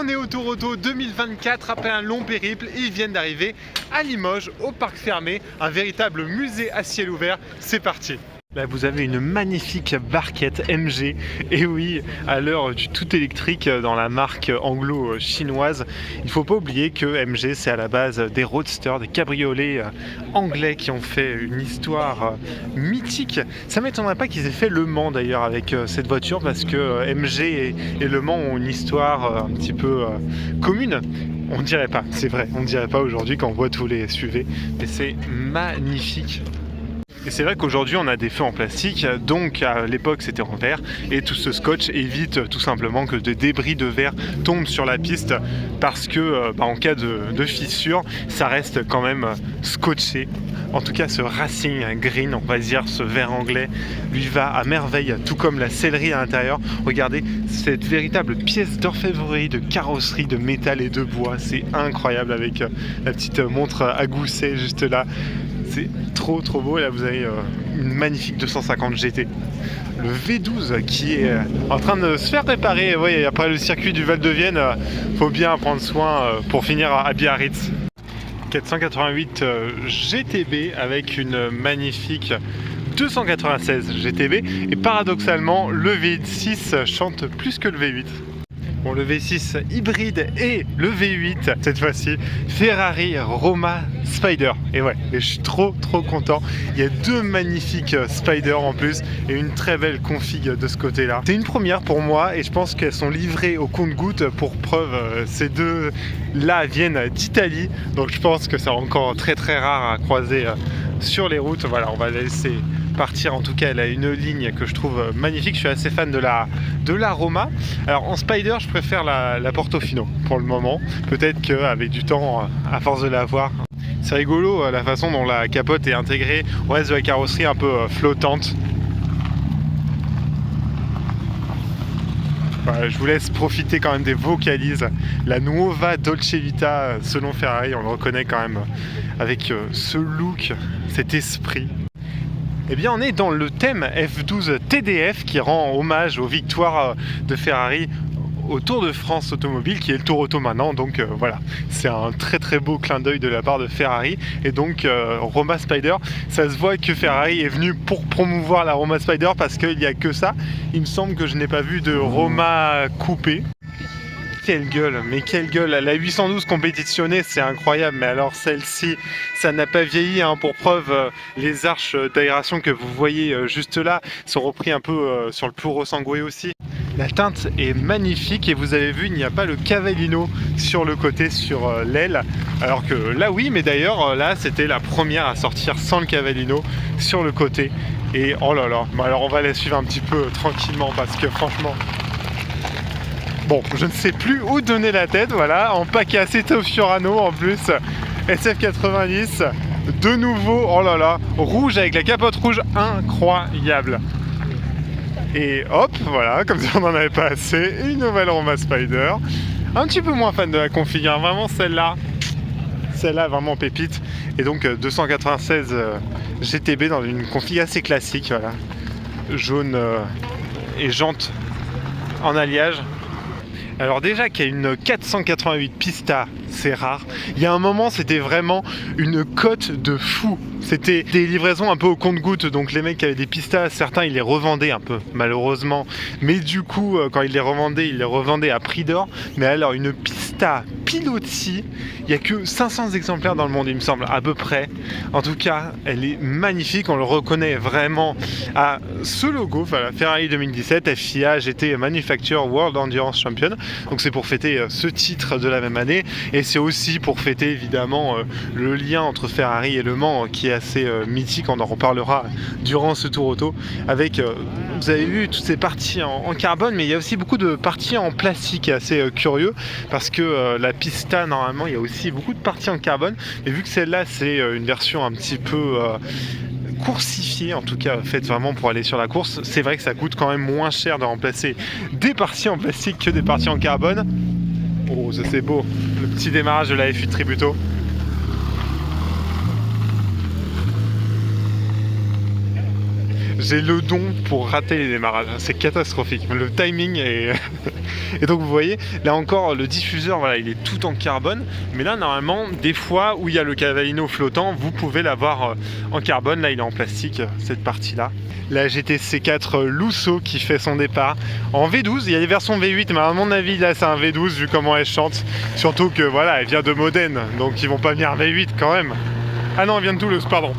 On est au Tour Auto 2024 après un long périple et ils viennent d'arriver à Limoges au parc fermé, un véritable musée à ciel ouvert. C'est parti. Là vous avez une magnifique barquette MG, et oui, à l'heure du tout électrique dans la marque anglo-chinoise, il ne faut pas oublier que MG c'est à la base des roadsters, des cabriolets anglais qui ont fait une histoire mythique. Ça ne m'étonnerait pas qu'ils aient fait Le Mans d'ailleurs avec cette voiture, parce que MG et Le Mans ont une histoire un petit peu commune. On dirait pas, c'est vrai, on dirait pas aujourd'hui quand on voit tous les SUV, mais c'est magnifique. Et c'est vrai qu'aujourd'hui on a des feux en plastique, donc à l'époque c'était en verre, et tout ce scotch évite tout simplement que des débris de verre tombent sur la piste, parce que en cas de fissure ça reste quand même scotché. En tout cas ce Racing Green, on va dire ce vert anglais, lui va à merveille, tout comme la sellerie à l'intérieur. Regardez cette véritable pièce d'orfèvrerie, de carrosserie, de métal et de bois, c'est incroyable, avec la petite montre à gousset juste là. C'est trop beau. Et là vous avez une magnifique 250 GT. Le V12 qui est en train de se faire réparer. Oui, après le circuit du Val de Vienne, faut bien prendre soin pour finir à Biarritz. 488 GTB avec une magnifique 296 GTB. Et paradoxalement, le V6 chante plus que le V8. Bon, le V6 hybride et le V8 cette fois-ci, Ferrari Roma Spider. Et ouais, et je suis trop content. Il y a deux magnifiques Spider en plus et une très belle config de ce côté-là. C'est une première pour moi et je pense qu'elles sont livrées au compte-gouttes. Pour preuve, ces deux là viennent d'Italie, donc je pense que c'est encore très rare à croiser sur les routes. Voilà, on va la laisser partir. En tout cas, elle a une ligne que je trouve magnifique. Je suis assez fan de la Roma. Alors en Spider, je préfère la Portofino pour le moment. Peut-être qu'avec du temps, à force de la voir, c'est rigolo la façon dont la capote est intégrée au reste de la carrosserie, un peu flottante. Voilà, je vous laisse profiter quand même des vocalises. La Nuova Dolce Vita, selon Ferrari, on le reconnaît quand même avec ce look, cet esprit. Eh bien, on est dans le thème F12 TDF qui rend hommage aux victoires de Ferrari au Tour de France automobile, qui est le Tour Auto maintenant. Donc voilà, c'est un très beau clin d'œil de la part de Ferrari. Et donc Roma Spider, ça se voit que Ferrari est venu pour promouvoir la Roma Spider, parce qu'il n'y a que ça. Il me semble que je n'ai pas vu de Roma coupé. Quelle gueule, mais quelle gueule! La 812 compétitionnée, c'est incroyable, mais alors celle-ci, ça n'a pas vieilli, hein. Pour preuve, les arches d'aération que vous voyez juste là sont repris un peu sur le Puro Sangue aussi. La teinte est magnifique et vous avez vu, il n'y a pas le Cavallino sur le côté, sur l'aile, alors que là oui, mais d'ailleurs là c'était la première à sortir sans le Cavallino sur le côté. Et oh là là, bon, alors on va la suivre un petit peu tranquillement, parce que franchement... Bon, je ne sais plus où donner la tête, voilà, en paquet Aceto Fiorano en plus, SF90, de nouveau, oh là là, rouge avec la capote rouge, incroyable. Et hop, voilà, comme si on n'en avait pas assez, une nouvelle Roma Spider, un petit peu moins fan de la config, hein, vraiment celle-là vraiment pépite. Et donc 296 GTB dans une config assez classique, voilà, jaune et jantes en alliage. Alors déjà qu'il y a une 488 Pista, c'est rare. Il y a un moment, c'était vraiment une cote de fou. C'était des livraisons un peu au compte-gouttes, donc les mecs qui avaient des Pistas, certains ils les revendaient un peu, malheureusement. Mais du coup, quand ils les revendaient à prix d'or. Mais alors une Pista Pilotti, il n'y a que 500 exemplaires dans le monde, il me semble, à peu près. En tout cas, elle est magnifique, on le reconnaît vraiment à ce logo, voilà, Ferrari 2017, FIA GT Manufacture World Endurance Champion. Donc c'est pour fêter ce titre de la même année, et c'est aussi pour fêter évidemment le lien entre Ferrari et Le Mans qui est assez mythique. On en reparlera durant ce Tour Auto avec, vous avez vu, toutes ces parties en carbone, mais il y a aussi beaucoup de parties en plastique, assez curieux, parce que la Pista, normalement, il y a aussi beaucoup de parties en carbone, et vu que celle-là, c'est une version un petit peu... coursifiée, en tout cas faite vraiment pour aller sur la course, c'est vrai que ça coûte quand même moins cher de remplacer des parties en plastique que des parties en carbone. Oh, ça c'est beau, le petit démarrage de la F8 Tributo. j'ai le don pour rater les démarrages. C'est catastrophique. Le timing est... Et donc vous voyez, là encore, le diffuseur, voilà, il est tout en carbone. Mais là, normalement, des fois où il y a le Cavallino flottant, vous pouvez l'avoir en carbone. Là, il est en plastique, cette partie-là. La GTC 4 Lusso qui fait son départ en V12. Il y a des versions V8, mais à mon avis, là, c'est un V12 vu comment elle chante. Surtout que, voilà, elle vient de Modène, donc ils vont pas venir V8 quand même. Ah non, elle vient de Toulouse, pardon.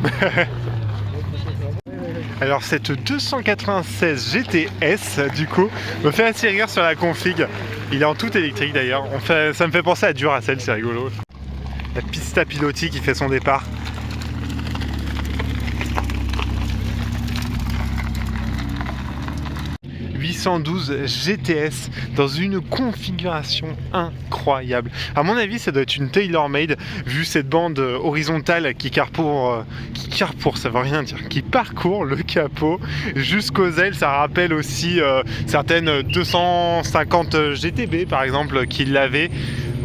Alors cette 296 GTS du coup me fait assez rire sur la config. Il est en tout électrique d'ailleurs. Ça me fait penser à Duracell, c'est rigolo. La Pista Piloti qui fait son départ. GTS dans une configuration incroyable. À mon avis, ça doit être une tailor-made vu cette bande horizontale qui carrefour, ça veut rien dire, qui parcourt le capot jusqu'aux ailes. Ça rappelle aussi certaines 250 GTB par exemple qui l'avaient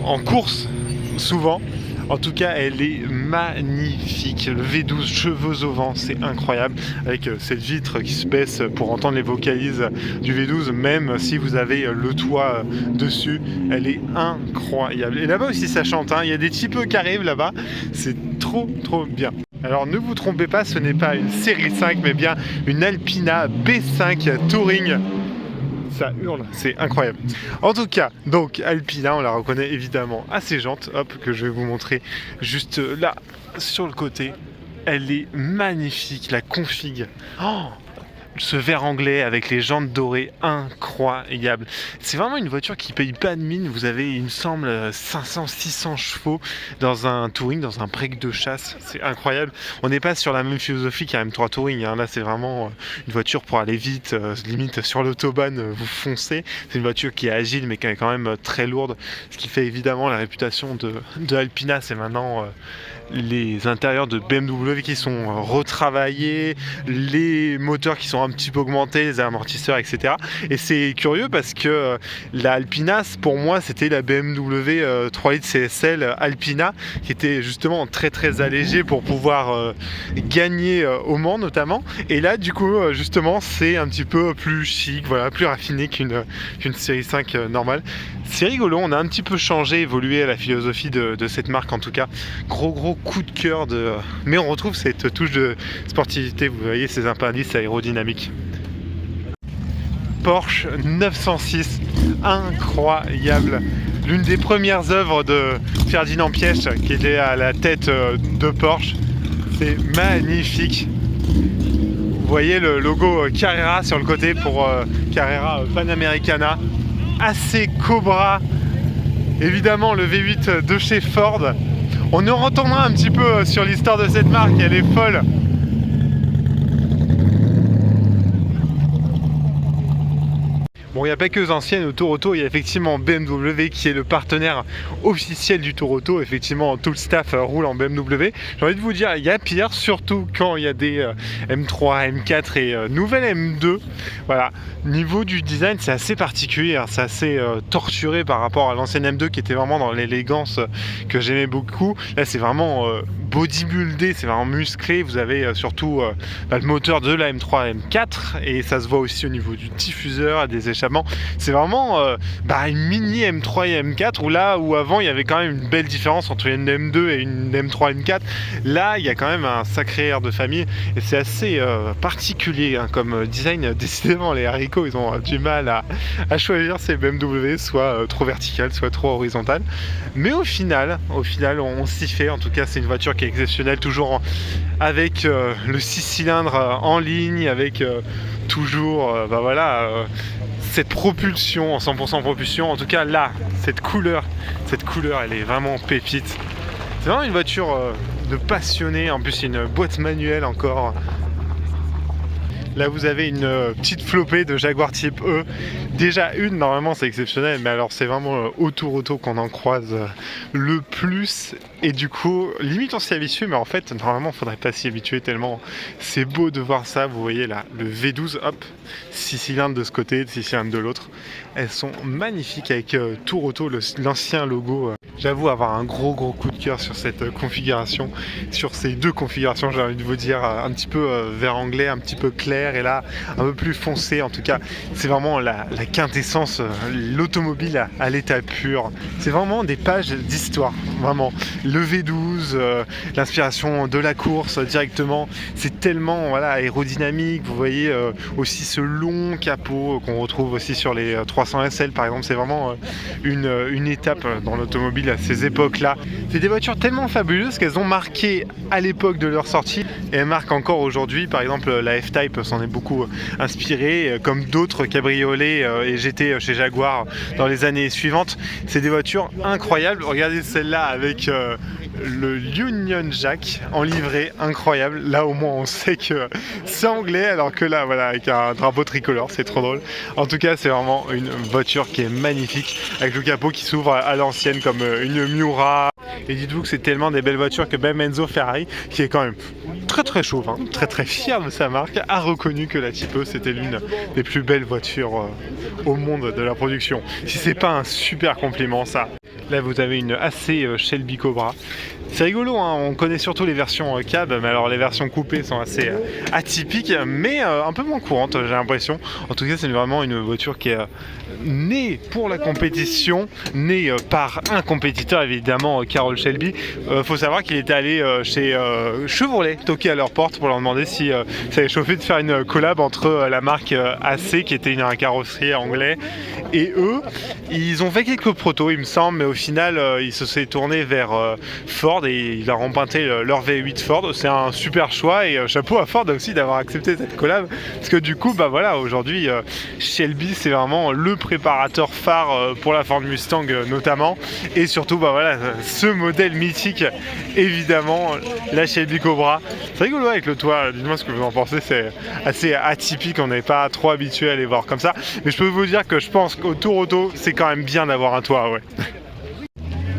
en course souvent. En tout cas, elle est magnifique. Le V12 cheveux au vent, c'est incroyable. Avec cette vitre qui se baisse pour entendre les vocalises du V12, même si vous avez le toit dessus, elle est incroyable. Et là-bas aussi, ça chante. Hein. Il y a des petits peu qui arrivent là-bas. C'est trop bien. Alors ne vous trompez pas, ce n'est pas une série 5, mais bien une Alpina B5 Touring. Ça hurle, c'est incroyable. En tout cas, donc Alpina, on la reconnaît évidemment à ses jantes, hop, que je vais vous montrer juste là, sur le côté. Elle est magnifique, la config. Oh, ce vert anglais avec les jantes dorées, incroyable. C'est vraiment une voiture qui paye pas de mine. Vous avez, il me semble, 500-600 chevaux dans un Touring, dans un break de chasse. C'est incroyable. On n'est pas sur la même philosophie qu'un M3 Touring. Hein. Là, c'est vraiment une voiture pour aller vite. Limite, sur l'autobahn, vous foncez. C'est une voiture qui est agile, mais qui est quand même très lourde. Ce qui fait évidemment la réputation de Alpina. C'est maintenant... les intérieurs de BMW qui sont retravaillés, les moteurs qui sont un petit peu augmentés, les amortisseurs, etc. Et c'est curieux parce que la Alpina, pour moi, c'était la BMW 3 litres CSL Alpina qui était justement très allégée pour pouvoir gagner au Mans notamment. Et là, du coup, justement, c'est un petit peu plus chic, voilà, plus raffiné qu'une série 5 normale. C'est rigolo, on a un petit peu changé, évolué la philosophie de cette marque en tout cas. Gros coup de cœur mais on retrouve cette touche de sportivité, vous voyez ces appendices aérodynamiques. Porsche 906, incroyable. L'une des premières œuvres de Ferdinand Piëch qui était à la tête de Porsche. C'est magnifique. Vous voyez le logo Carrera sur le côté pour Carrera Panamericana. Assez Cobra, évidemment le V8 de chez Ford. On en retournera un petit peu sur l'histoire de cette marque, elle est folle. Bon, il n'y a pas que les anciennes au Tour Auto, il y a effectivement BMW qui est le partenaire officiel du Tour Auto. Effectivement, tout le staff roule en BMW. J'ai envie de vous dire, il y a pire, surtout quand il y a des M3, M4 et nouvelle M2. Voilà, niveau du design, c'est assez particulier, hein. C'est assez torturé par rapport à l'ancienne M2 qui était vraiment dans l'élégance que j'aimais beaucoup. Là, c'est vraiment bodybuildé, c'est vraiment musclé. Vous avez surtout le moteur de la M3, M4 et ça se voit aussi au niveau du diffuseur et des échappements. C'est vraiment une mini M3 et M4 où avant il y avait quand même une belle différence entre une M2 et une M3 M4. Là il y a quand même un sacré air de famille et c'est assez particulier hein, comme design. Décidément les haricots ils ont du mal à choisir ces BMW, soit trop verticales soit trop horizontales, mais au final on s'y fait. En tout cas c'est une voiture qui est exceptionnelle, toujours avec le 6 cylindres en ligne, avec toujours cette propulsion en 100% propulsion. En tout cas là, cette couleur elle est vraiment pépite. C'est vraiment une voiture de passionné. En plus c'est une boîte manuelle encore. Là vous avez une petite flopée de Jaguar Type E. Déjà une, normalement c'est exceptionnel, mais alors c'est vraiment au Tour Auto qu'on en croise le plus. Et du coup, limite on s'y habitue, mais en fait normalement il faudrait pas s'y habituer tellement c'est beau de voir ça. Vous voyez là, le V12, hop, 6 cylindres de ce côté, 6 cylindres de l'autre. Elles sont magnifiques avec Tour Auto, l'ancien logo. J'avoue avoir un gros coup de cœur sur cette configuration, sur ces deux configurations, j'ai envie de vous dire, un petit peu vert anglais, un petit peu clair. clair et là un peu plus foncé. En tout cas, c'est vraiment la quintessence, l'automobile à l'état pur. C'est vraiment des pages d'histoire, vraiment. Le V12, l'inspiration de la course directement, c'est tellement voilà, aérodynamique. Vous voyez aussi ce long capot qu'on retrouve aussi sur les 300 SL par exemple. C'est vraiment une étape dans l'automobile à ces époques-là. C'est des voitures tellement fabuleuses qu'elles ont marqué à l'époque de leur sortie et elles marquent encore aujourd'hui. Par exemple, la F-Type s'en est beaucoup inspirée, comme d'autres cabriolets et GT chez Jaguar dans les années suivantes. C'est des voitures incroyables. Regardez celle-là avec le Union Jack en livrée, incroyable. Là au moins on sait que c'est anglais, alors que là voilà, avec un drapeau tricolore, c'est trop drôle. En tout cas, c'est vraiment une voiture qui est magnifique, avec le capot qui s'ouvre à l'ancienne comme une Miura. Et dites-vous que c'est tellement des belles voitures que même Enzo Ferrari, qui est quand même très chauve, hein, très fier de sa marque, a reconnu que la Type E c'était l'une des plus belles voitures au monde de la production. Si c'est pas un super compliment ça. Là vous avez une AC Shelby Cobra. C'est rigolo, hein, on connaît surtout les versions cab, mais alors les versions coupées sont assez atypiques, mais un peu moins courantes, j'ai l'impression. En tout cas, c'est vraiment une voiture qui est née pour la compétition, née par un compétiteur, évidemment, Carroll Shelby. Faut savoir qu'il était allé chez Chevrolet, toquer à leur porte pour leur demander si ça avait chauffé de faire une collab entre la marque AC, qui était un carrossier anglais, et eux. Ils ont fait quelques protos, il me semble, mais au final, ils se sont tournés vers Ford et il a remprunté leur V8 Ford. C'est un super choix et chapeau à Ford aussi d'avoir accepté cette collab, parce que du coup bah voilà, aujourd'hui Shelby c'est vraiment le préparateur phare pour la Ford Mustang notamment, et surtout bah voilà, ce modèle mythique évidemment, la Shelby Cobra. C'est rigolo avec le toit, dites-moi ce que vous en pensez, c'est assez atypique, on n'est pas trop habitué à les voir comme ça, mais je peux vous dire que je pense qu'au Tour Auto c'est quand même bien d'avoir un toit, ouais.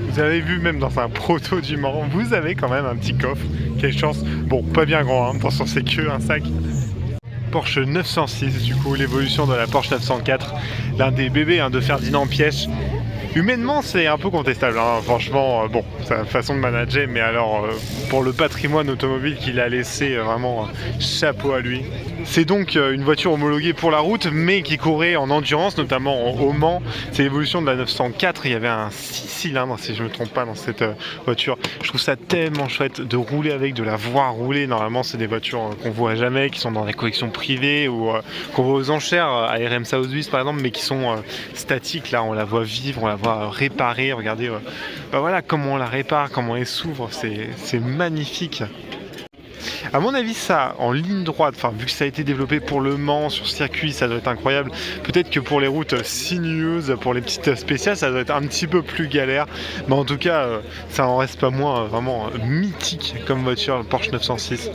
Vous avez vu, même dans un proto du Mans, vous avez quand même un petit coffre. Quelle chance. Bon, pas bien grand, hein. Attention, c'est que un sac. Porsche 906, du coup, l'évolution de la Porsche 904. L'un des bébés de Ferdinand Piëch. Humainement, c'est un peu contestable, hein. Franchement, bon, sa façon de manager, mais alors, pour le patrimoine automobile qu'il a laissé, vraiment, chapeau à lui. C'est donc une voiture homologuée pour la route, mais qui courait en endurance, notamment au Mans. C'est l'évolution de la 904, il y avait un 6 cylindres, si je ne me trompe pas, dans cette voiture. Je trouve ça tellement chouette de rouler avec, de la voir rouler. Normalement, c'est des voitures qu'on voit jamais, qui sont dans des collections privées ou qu'on voit aux enchères à RM Sotheby's par exemple, mais qui sont statiques. Là, on la voit vivre, on la voit réparer. Regardez, bah voilà comment on la répare, comment elle s'ouvre, c'est magnifique. À mon avis, ça, en ligne droite, enfin, vu que ça a été développé pour le Mans, sur circuit, ça doit être incroyable. Peut-être que pour les routes sinueuses, pour les petites spéciales, ça doit être un petit peu plus galère. Mais en tout cas, ça en reste pas moins vraiment mythique comme voiture, le Porsche 906.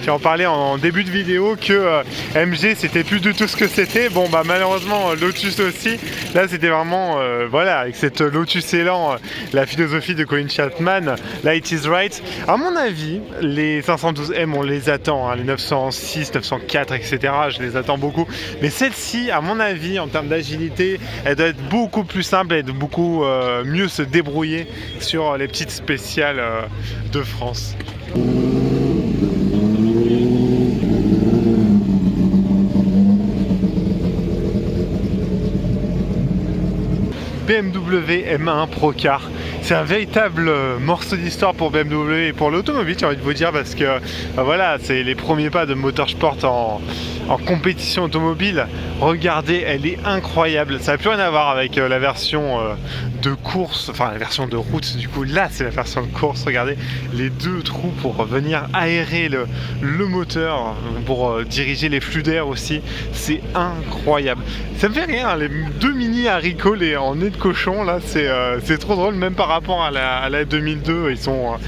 J'ai en parlé en début de vidéo que MG c'était plus du tout ce que c'était. Bon bah malheureusement Lotus aussi. Là c'était vraiment voilà, avec cette Lotus Elan, la philosophie de Colin Chapman, Light is Right. À mon avis, les 512M on les attend, hein, les 906, 904, etc. Je les attends beaucoup. Mais celle-ci, à mon avis, en termes d'agilité, elle doit être beaucoup plus simple, elle doit beaucoup mieux se débrouiller sur les petites spéciales de France. BMW M1 Procar. C'est un véritable morceau d'histoire pour BMW et pour l'automobile, j'ai envie de vous dire, parce que voilà, c'est les premiers pas de motorsport en compétition automobile. Regardez, elle est incroyable. Ça n'a plus rien à voir avec la version de course, enfin la version de route. Du coup, là, c'est la version de course. Regardez les deux trous pour venir aérer le moteur, pour diriger les flux d'air aussi. C'est incroyable. Ça me fait rire, hein, les deux mini haricots en nez de cochon, là, c'est trop drôle, même par rapport à la 2002, ils sont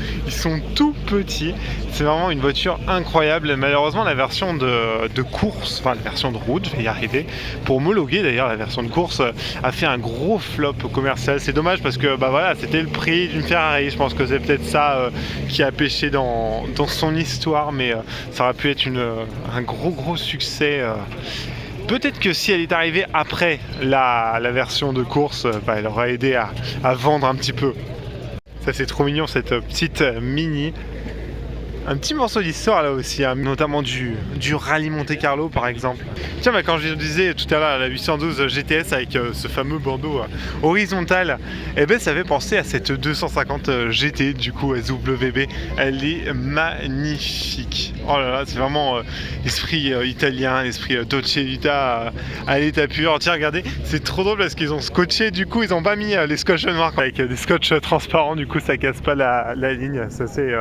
tout petits. C'est vraiment une voiture incroyable. Malheureusement, la version de course, enfin la version de route, je vais y arriver, pour homologuer d'ailleurs la version de course, a fait un gros flop commercial. C'est dommage parce que bah voilà, c'était le prix d'une Ferrari. Je pense que c'est peut-être ça qui a pêché dans son histoire, mais ça aurait pu être un gros succès. Peut-être que si elle est arrivée après la version de course, bah, elle aurait aidé à vendre un petit peu. Ça c'est trop mignon, cette petite Mini. Un petit morceau d'histoire là aussi, hein, notamment du rallye Monte Carlo par exemple. Tiens, quand je disais tout à l'heure la 812 GTS avec ce fameux bandeau horizontal, eh ben ça fait penser à cette 250 GT du coup SWB. Elle est magnifique. Oh là là, c'est vraiment l'esprit italien, l'esprit Dolce Vita à l'état pur. Tiens, regardez, c'est trop drôle parce qu'ils ont scotché, du coup ils ont pas mis les scotch noirs avec des scotch transparents, du coup ça casse pas la ligne, ça c'est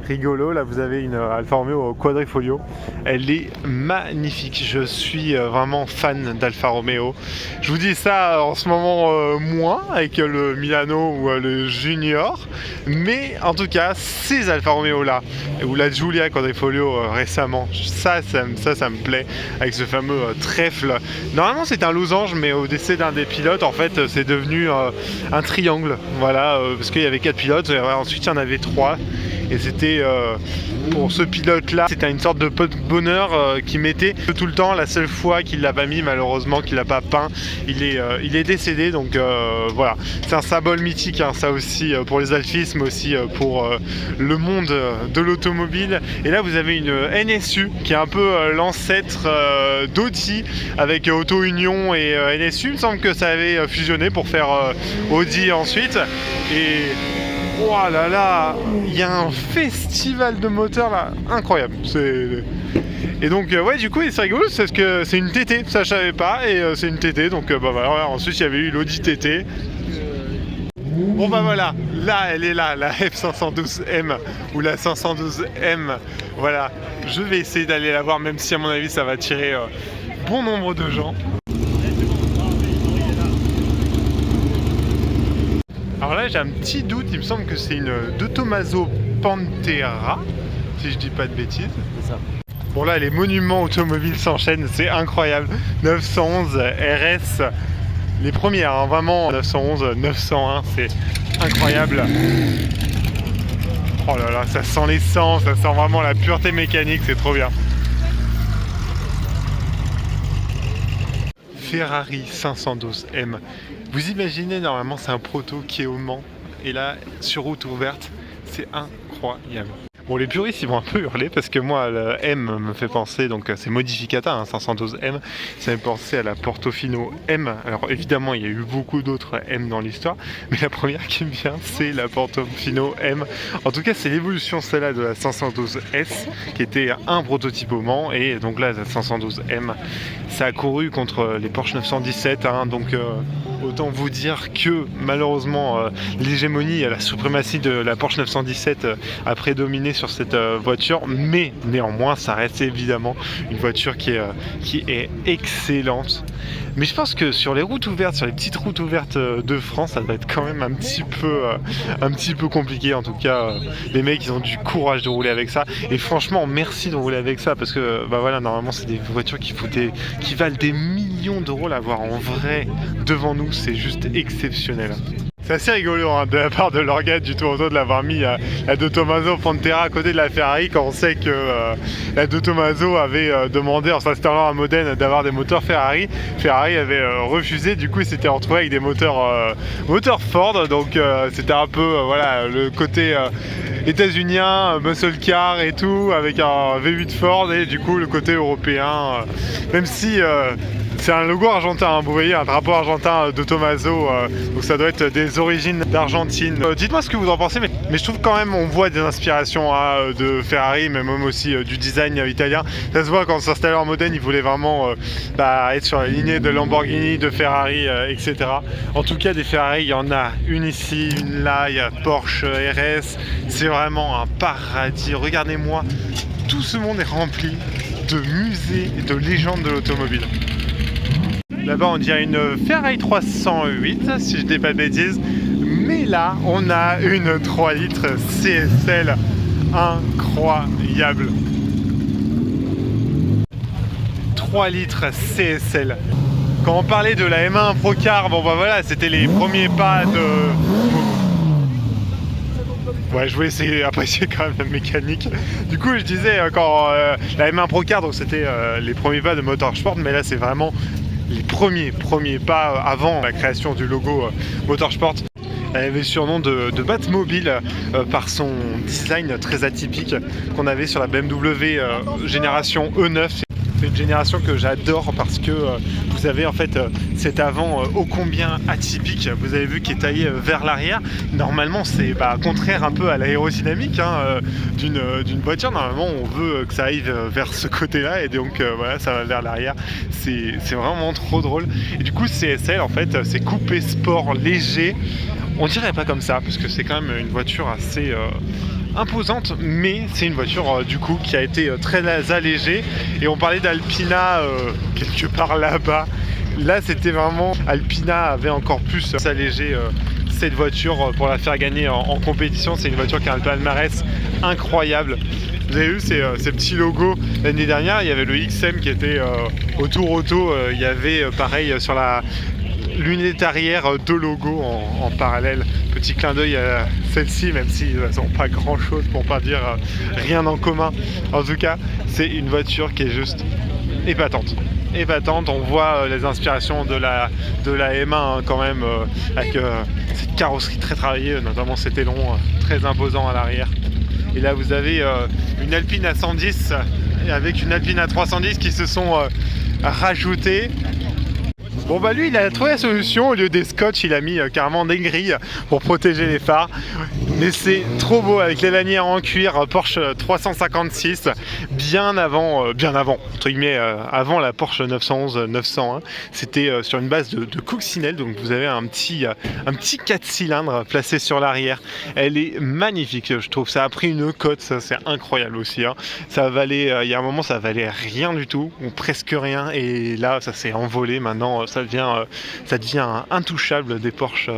rigolo. Là vous avez une Alfa Romeo Quadrifoglio, elle est magnifique, je suis vraiment fan d'Alfa Romeo. Je vous dis ça en ce moment moins avec le Milano ou le Junior, mais en tout cas ces Alfa Romeo là, ou la Giulia Quadrifoglio récemment, ça me plaît, avec ce fameux trèfle. Normalement c'est un losange, mais au décès d'un des pilotes en fait c'est devenu un triangle, voilà, parce qu'il y avait 4 pilotes, et ensuite il y en avait 3. Et c'était pour ce pilote là, c'était une sorte de pot de bonheur qu'il mettait tout le temps. La seule fois qu'il l'a pas mis, malheureusement qu'il l'a pas peint, il est décédé. Donc voilà, c'est un symbole mythique, hein, ça aussi pour les alfismes, mais aussi pour le monde de l'automobile. Et là vous avez une NSU qui est un peu l'ancêtre d'Audi avec Auto Union et NSU. Il me semble que ça avait fusionné pour faire Audi ensuite. Et oh là là, il y a un festival de moteurs là, incroyable. Et donc ouais, du coup c'est rigolo parce que c'est une TT, ça je savais pas, et c'est une TT, donc bah voilà. Ensuite il y avait eu l'Audi TT. Bon bah voilà, là elle est là, la F512M ou la 512M. Voilà, je vais essayer d'aller la voir, même si à mon avis ça va attirer bon nombre de gens. Alors là j'ai un petit doute, il me semble que c'est une De Tomaso Pantera, si je dis pas de bêtises. C'est ça. Bon là les monuments automobiles s'enchaînent, c'est incroyable. 911 RS, les premières, hein, vraiment 911, 901, c'est incroyable. Oh là là, ça sent l'essence, ça sent vraiment la pureté mécanique, c'est trop bien. Ferrari 512M. Vous imaginez, normalement c'est un proto qui est au Mans, et là sur route ouverte, c'est incroyable. Bon, les puristes ils vont un peu hurler parce que moi le M me fait penser, donc c'est Modificata, hein, 512M, ça me fait penser à la Portofino M. Alors évidemment il y a eu beaucoup d'autres M dans l'histoire, mais la première qui me vient c'est la Portofino M. En tout cas c'est l'évolution celle-là de la 512S qui était un prototype au Mans, et donc là la 512M ça a couru contre les Porsche 917, hein, donc autant vous dire que malheureusement l'hégémonie, la suprématie de la Porsche 917 a prédominé sur cette voiture, mais néanmoins ça reste évidemment une voiture qui est excellente. Mais je pense que sur les routes ouvertes, sur les petites routes ouvertes de France, ça va être quand même un petit peu compliqué. En tout cas, les mecs ils ont du courage de rouler avec ça, et franchement merci de rouler avec ça, parce que bah voilà, normalement c'est des voitures qui valent des millions d'euros. La voir en vrai devant nous, c'est juste exceptionnel. C'est assez rigolo, hein, de la part de l'organe du Toronto de l'avoir mis la De Tomaso Pantera à côté de la Ferrari, quand on sait que la De Tomaso avait demandé en s'installant à Modène d'avoir des moteurs Ferrari. Ferrari avait refusé, du coup il s'était retrouvé avec des moteurs Ford, donc c'était un peu voilà, le côté états-unien, muscle car et tout, avec un V8 Ford, et du coup le côté européen, même si c'est un logo argentin, hein, vous voyez, un drapeau argentin de Tomaso, donc ça doit être des origines d'Argentine. Dites-moi ce que vous en pensez, mais je trouve quand même on voit des inspirations de Ferrari, mais même aussi du design italien. Ça se voit quand on s'installait en Modène, ils voulaient vraiment être sur la lignée de Lamborghini, de Ferrari, etc. En tout cas, des Ferrari, il y en a une ici, une là, il y a Porsche RS, c'est vraiment un paradis. Regardez-moi, tout ce monde est rempli de musées et de légendes de l'automobile. Là-bas on dirait une Ferrari 308 si je dis pas de bêtises, mais là on a une 3 litres CSL incroyable. 3 litres CSL. Quand on parlait de la M1 Procar, bon bah voilà, c'était les premiers pas de... Ouais, je voulais essayer d'apprécier quand même la mécanique. Du coup, je disais quand la M1 Procar, donc c'était les premiers pas de Motorsport, mais là c'est vraiment les premiers pas avant la création du logo Motorsport. Elle avait le surnom de Batmobile par son design très atypique qu'on avait sur la BMW génération E9. C'est une génération que j'adore parce que vous avez en fait cet avant ô combien atypique, vous avez vu, qui est taillé vers l'arrière. Normalement c'est contraire un peu à l'aérodynamique d'une voiture. Normalement on veut que ça aille vers ce côté-là et donc voilà, ça va vers l'arrière. C'est vraiment trop drôle. Et du coup CSL en fait c'est coupé sport léger. On dirait pas comme ça parce que c'est quand même une voiture assez imposante, mais c'est une voiture du coup qui a été très allégée. Et on parlait d'Alpina quelque part là-bas. Là c'était vraiment, Alpina avait encore plus allégé cette voiture pour la faire gagner en compétition. C'est une voiture qui a un palmarès incroyable. Vous avez vu ces petits logos. L'année dernière il y avait le XM qui était au Tour Auto, il y avait pareil sur la lunette arrière, deux logos en parallèle. Petit clin d'œil à celle-ci, même si elles n'ont pas grand chose pour pas dire rien en commun. En tout cas, c'est une voiture qui est juste épatante. On voit les inspirations de la M1 quand même, avec cette carrosserie très travaillée, notamment cet élan très imposant à l'arrière. Et là vous avez une Alpine à 110 avec une Alpine à 310 qui se sont rajoutées. Bon lui il a trouvé la solution, au lieu des scotch il a mis carrément des grilles pour protéger les phares. Mais c'est trop beau avec les lanières en cuir Porsche 356, bien avant entre guillemets, avant la Porsche 911 901. C'était sur une base de coccinelle, donc vous avez un petit 4 cylindres placé sur l'arrière. Elle est magnifique, je trouve. Ça a pris une cote, ça c'est incroyable aussi. Ça valait, il y a un moment ça valait rien du tout, ou presque rien, et là ça s'est envolé. Maintenant ça devient intouchable des Porsche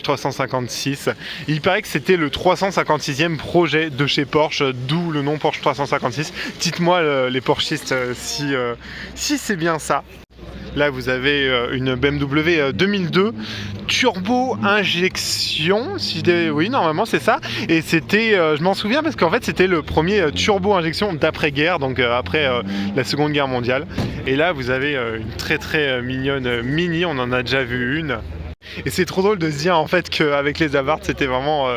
356. Il paraît que c'était le 356e projet de chez Porsche, d'où le nom Porsche 356. Dites-moi les Porschistes si c'est bien ça. Là vous avez une BMW 2002 turbo injection, oui normalement c'est ça, et c'était, je m'en souviens parce qu'en fait c'était le premier turbo injection d'après-guerre, donc après la Seconde Guerre mondiale. Et là vous avez une très mignonne Mini, on en a déjà vu une. Et c'est trop drôle de se dire en fait qu'avec les Abarth c'était vraiment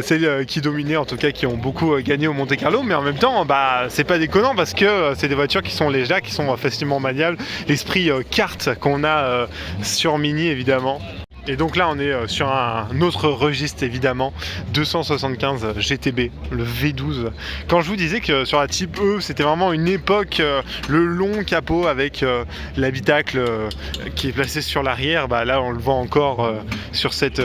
celles qui dominaient, en tout cas qui ont beaucoup gagné au Monte Carlo, mais en même temps c'est pas déconnant parce que c'est des voitures qui sont légères, qui sont facilement maniables, l'esprit kart qu'on a sur Mini évidemment. Et donc là on est sur un autre registre évidemment, 275 GTB, le V12. Quand je vous disais que sur la Type E c'était vraiment une époque, le long capot avec l'habitacle qui est placé sur l'arrière, là on le voit encore sur cette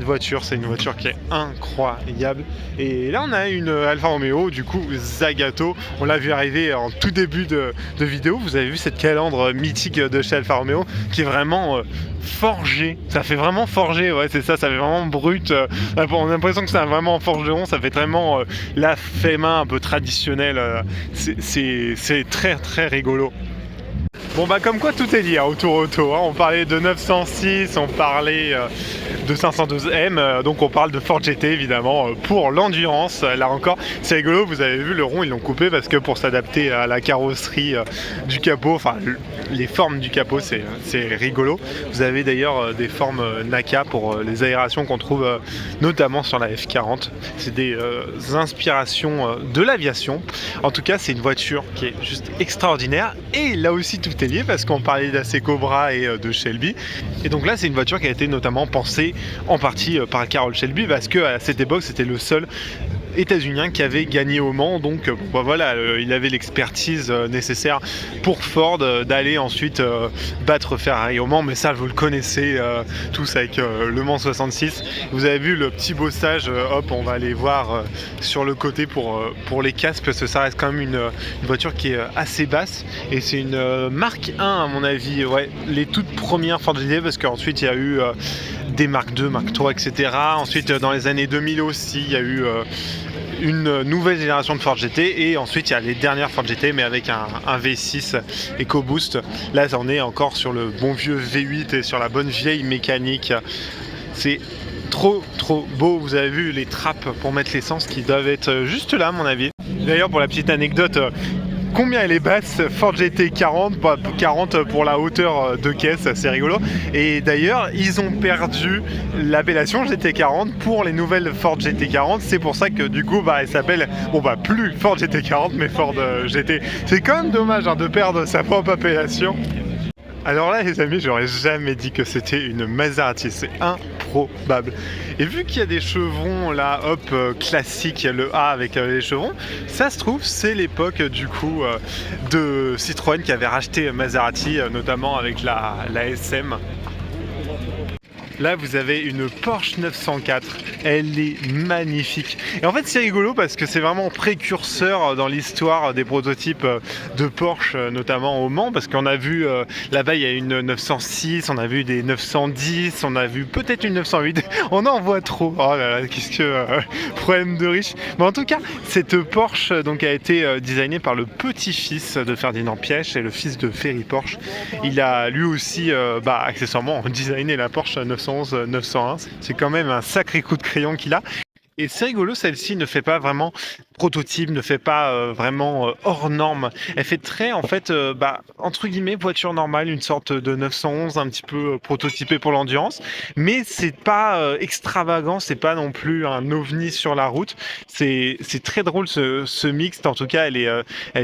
voiture. C'est une voiture qui est incroyable. Et là on a une Alfa Romeo, du coup Zagato, on l'a vu arriver en tout début de vidéo. Vous avez vu cette calandre mythique de chez Alfa Romeo qui est vraiment forgée, ça fait vraiment forgé, ouais c'est ça, ça fait vraiment brut, on a l'impression que c'est vraiment un forgeron, ça fait vraiment la fait main un peu traditionnelle, c'est très rigolo. Bon comme quoi tout est lié au Tour Auto, on parlait de 906, on parlait de 512M, donc on parle de Ford GT évidemment pour l'endurance. Là encore c'est rigolo, vous avez vu le rond ils l'ont coupé parce que pour s'adapter à la carrosserie du capot, enfin les formes du capot, c'est rigolo. Vous avez d'ailleurs des formes NACA pour les aérations qu'on trouve notamment sur la F40. C'est des inspirations de l'aviation. En tout cas c'est une voiture qui est juste extraordinaire, et là aussi tout est lié parce qu'on parlait d'AC Cobra et de Shelby, et donc là c'est une voiture qui a été notamment pensée en partie par Carroll Shelby parce que à cette époque c'était le seul états-unien qui avait gagné au Mans, donc voilà, il avait l'expertise nécessaire pour Ford d'aller ensuite battre Ferrari au Mans, mais ça vous le connaissez tous avec le Mans 66. Vous avez vu le petit bossage, hop on va aller voir sur le côté pour les casques, parce que ça reste quand même une voiture qui est assez basse, et c'est une Mark 1 à mon avis, ouais, les toutes premières Ford GT, parce qu'ensuite il y a eu des Mark 2, Mark 3, etc. Ensuite dans les années 2000 aussi il y a eu une nouvelle génération de Ford GT, et ensuite il y a les dernières Ford GT mais avec un V6 EcoBoost. Là on est encore sur le bon vieux V8 et sur la bonne vieille mécanique. C'est trop beau. Vous avez vu les trappes pour mettre l'essence qui doivent être juste là à mon avis. D'ailleurs pour la petite anecdote, combien elle est basse, Ford GT 40, 40 pour la hauteur de caisse, c'est rigolo. Et d'ailleurs, ils ont perdu l'appellation GT 40 pour les nouvelles Ford GT 40. C'est pour ça que du coup, elle s'appelle, plus Ford GT 40, mais Ford GT. C'est quand même dommage de perdre sa propre appellation. Alors là les amis, j'aurais jamais dit que c'était une Maserati, c'est improbable. Et vu qu'il y a des chevrons là, classique, le A avec les chevrons, ça se trouve c'est l'époque du coup de Citroën qui avait racheté Maserati, notamment avec la SM. Là, vous avez une Porsche 904. Elle est magnifique. Et en fait, c'est rigolo parce que c'est vraiment précurseur dans l'histoire des prototypes de Porsche, notamment au Mans. Parce qu'on a vu, là-bas, il y a une 906, on a vu des 910, on a vu peut-être une 908. On en voit trop. Oh là là, qu'est-ce que... problème de riche. Mais en tout cas, cette Porsche donc, a été designée par le petit-fils de Ferdinand Piëch et le fils de Ferry Porsche. Il a lui aussi, accessoirement, designé la Porsche 911-901. C'est quand même un sacré coup de crayon qu'il a. Et c'est rigolo, celle-ci ne fait pas vraiment prototype, ne fait pas vraiment hors norme. Elle fait très, en fait, entre guillemets, voiture normale, une sorte de 911 un petit peu prototypée pour l'endurance. Mais c'est pas extravagant, c'est pas non plus un ovni sur la route. C'est très drôle ce mixte. En tout cas, elle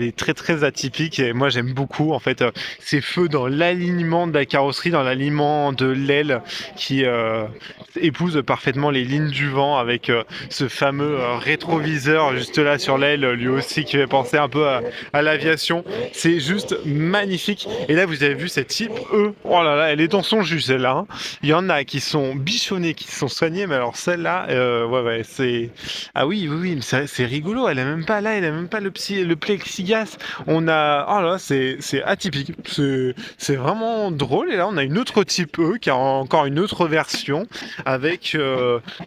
est très très atypique. Et moi, j'aime beaucoup en fait ces feux dans l'alignement de la carrosserie, dans l'alignement de l'aile qui épouse parfaitement les lignes du vent avec ce fameux rétroviseur juste là sur l'aile, lui aussi qui fait penser un peu à l'aviation. C'est juste magnifique. Et là, vous avez vu cette type E. Oh là là, elle est dans son jus celle-là. Hein. Il y en a qui sont bichonnés, qui sont soignés, mais alors celle-là, ouais, c'est... Ah oui, c'est rigolo. Elle a même pas là, elle a même pas le plexiglas. On a... Oh là, c'est atypique. C'est vraiment drôle. Et là, on a une autre type E qui a encore une autre version avec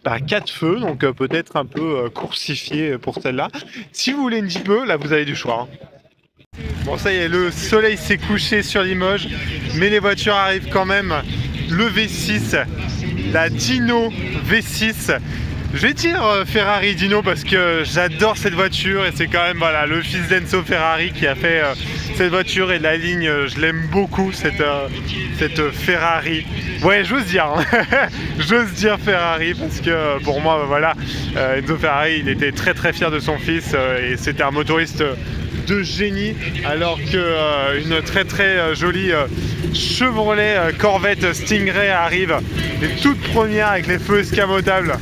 4 feux, donc peut-être un peu coursifié pour celle-là. Si vous voulez une type E, là, vous avez du choix. Hein. Bon, ça y est, le soleil s'est couché sur Limoges, mais les voitures arrivent quand même. Le V6, la Dino V6. Je vais dire Ferrari Dino parce que j'adore cette voiture et c'est quand même le fils d'Enzo Ferrari qui a fait cette voiture et la ligne, je l'aime beaucoup cette Ferrari. Ouais, j'ose dire, hein. J'ose dire Ferrari parce que pour moi, Enzo Ferrari, il était très très fier de son fils et c'était un motoriste de génie, alors que une très très jolie Chevrolet Corvette Stingray arrive, les toutes premières avec les feux escamotables.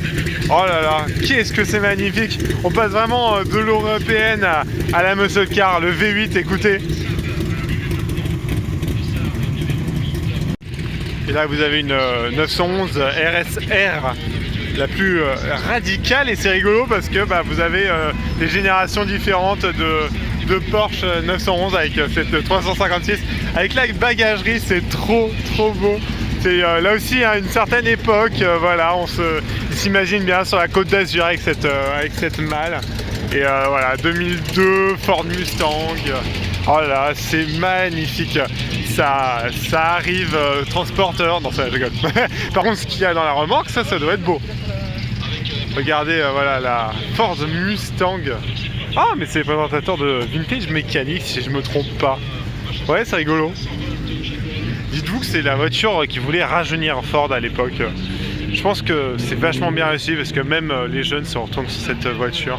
Oh là là, qu'est-ce que c'est magnifique. On passe vraiment de l'européenne à la muscle car, le V8, écoutez. Et là vous avez une 911 RSR, la plus radicale, et c'est rigolo parce que vous avez des générations différentes de Porsche 911 avec cette 356 avec la bagagerie. C'est trop beau. C'est là aussi à une certaine époque, on s'imagine bien sur la Côte d'Azur avec cette malle. Et 2002 Ford Mustang. Oh là, c'est magnifique. Ça arrive transporteur. Non, ça je rigole. Par contre, ce qu'il y a dans la remorque, ça doit être beau. Regardez, la Ford Mustang. Ah, mais c'est le présentateur de Vintage Mécanique, si je me trompe pas. Ouais, c'est rigolo. Dites-vous que c'est la voiture qui voulait rajeunir Ford à l'époque. Je pense que c'est vachement bien réussi parce que même les jeunes se retournent sur cette voiture.